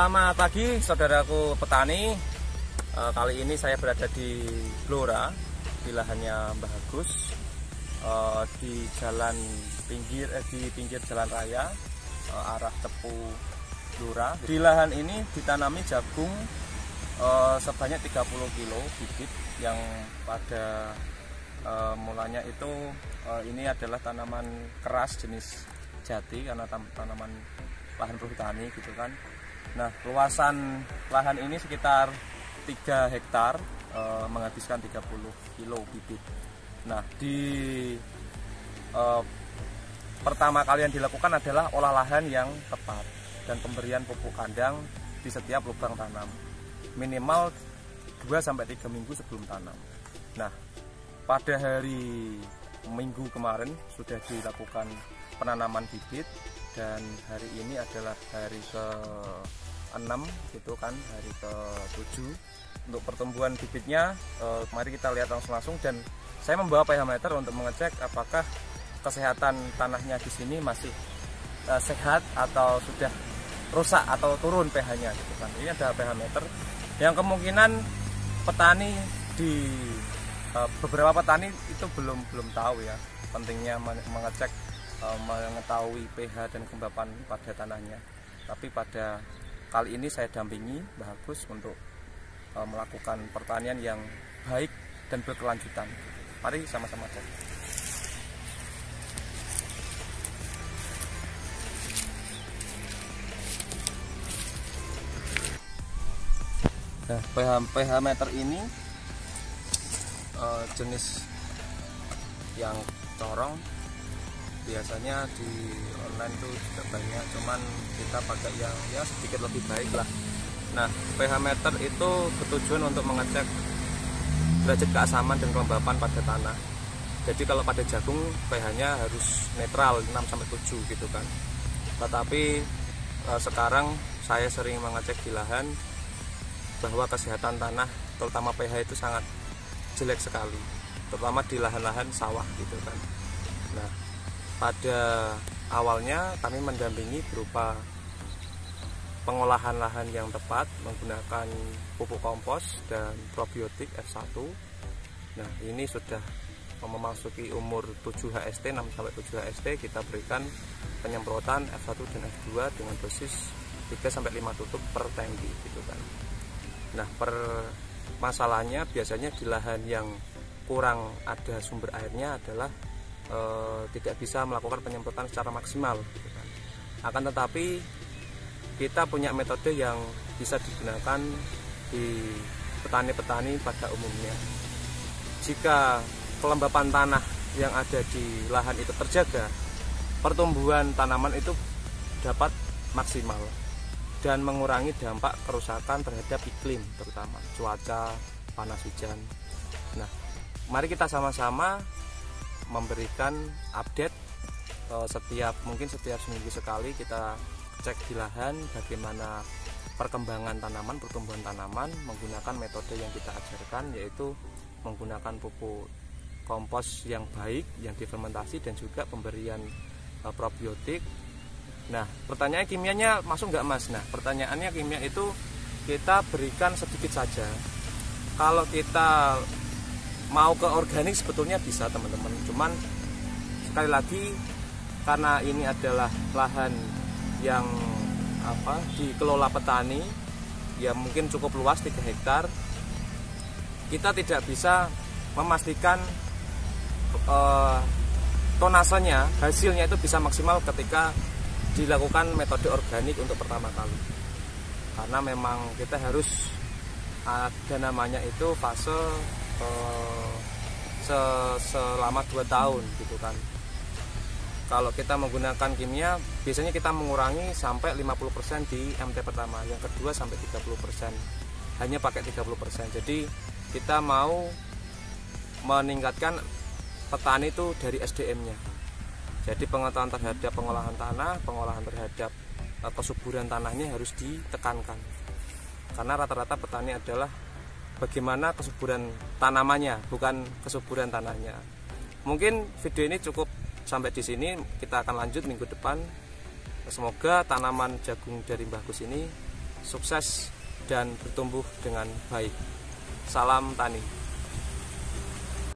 Selamat pagi saudaraku petani. Kali ini saya berada di Blora, di lahannya Mbah Agus, di pinggir jalan raya arah Tepu Blora. Di lahan ini ditanami jagung sebanyak 30 kilo bibit yang pada mulanya itu ini adalah tanaman keras jenis jati karena tanaman lahan perhutani gitu kan. Nah, luasan lahan ini sekitar 3 hektar, menghabiskan 30 kilo bibit. Nah, pertama kali yang dilakukan adalah olah lahan yang tepat dan pemberian pupuk kandang di setiap lubang tanam minimal 2-3 minggu sebelum tanam. Nah, pada hari Minggu kemarin sudah dilakukan penanaman bibit dan hari ini adalah hari ke-6 gitu kan, hari ke-7 untuk pertumbuhan bibitnya. Mari kita lihat langsung dan saya membawa pH meter untuk mengecek apakah kesehatan tanahnya di sini masih sehat atau sudah rusak atau turun pH-nya gitu kan. Ini ada pH meter yang kemungkinan petani di beberapa petani itu belum tahu ya pentingnya mengecek mengetahui pH dan kelembapan pada tanahnya. Tapi pada kali ini saya dampingi Mbah Agus untuk melakukan pertanian yang baik dan berkelanjutan. Mari sama-sama cek. Nah, pH meter ini jenis yang corong. Biasanya di online tuh juga banyak, cuman kita pakai yang ya sedikit lebih baik lah. Nah, pH meter itu bertujuan untuk mengecek derajat keasaman dan kelembapan pada tanah. Jadi kalau pada jagung pH-nya harus netral 6-7 gitu kan. Tetapi sekarang saya sering mengecek di lahan bahwa kesehatan tanah terutama pH itu sangat jelek sekali, terutama di lahan-lahan sawah gitu kan. Nah, pada awalnya kami mendampingi berupa pengolahan lahan yang tepat menggunakan pupuk kompos dan probiotik F1. Nah, ini sudah memasuki umur 7 HST, 6-7 HST kita berikan penyemprotan F1 dan F2 dengan dosis 3-5 tutup per tangki gitu kan. Nah, masalahnya biasanya di lahan yang kurang ada sumber airnya adalah tidak bisa melakukan penyemprotan secara maksimal gitu kan. Akan tetapi kita punya metode yang bisa digunakan di petani-petani pada umumnya. Jika kelembapan tanah yang ada di lahan itu terjaga, pertumbuhan tanaman itu dapat maksimal dan mengurangi dampak kerusakan terhadap iklim, terutama cuaca, panas, hujan. Nah, mari kita sama-sama memberikan update mungkin setiap seminggu sekali kita cek di lahan bagaimana perkembangan tanaman, pertumbuhan tanaman menggunakan metode yang kita ajarkan, yaitu menggunakan pupuk kompos yang baik, yang difermentasi dan juga pemberian probiotik. Nah, pertanyaan kimianya masuk nggak Mas? Nah, pertanyaannya kimia itu kita berikan sedikit saja. Kalau kita mau ke organik sebetulnya bisa teman-teman, cuman sekali lagi karena ini adalah lahan yang dikelola petani ya mungkin cukup luas 3 hektar, kita tidak bisa memastikan tonasenya, hasilnya itu bisa maksimal ketika dilakukan metode organik untuk pertama kali, karena memang kita harus ada namanya itu fase selama 2 tahun gitu kan. Kalau kita menggunakan kimia biasanya kita mengurangi sampai 50% di MT pertama, yang kedua sampai 30%, hanya pakai 30%. Jadi kita mau meningkatkan petani itu dari SDM-nya. Jadi pengetahuan terhadap pengolahan tanah, pengolahan terhadap kesuburan tanahnya harus ditekankan. Karena rata-rata petani adalah bagaimana kesuburan tanamannya, bukan kesuburan tanahnya. Mungkin video ini cukup sampai di sini, kita akan lanjut minggu depan. Semoga tanaman jagung dari Mbah Agus ini sukses dan bertumbuh dengan baik. Salam tani.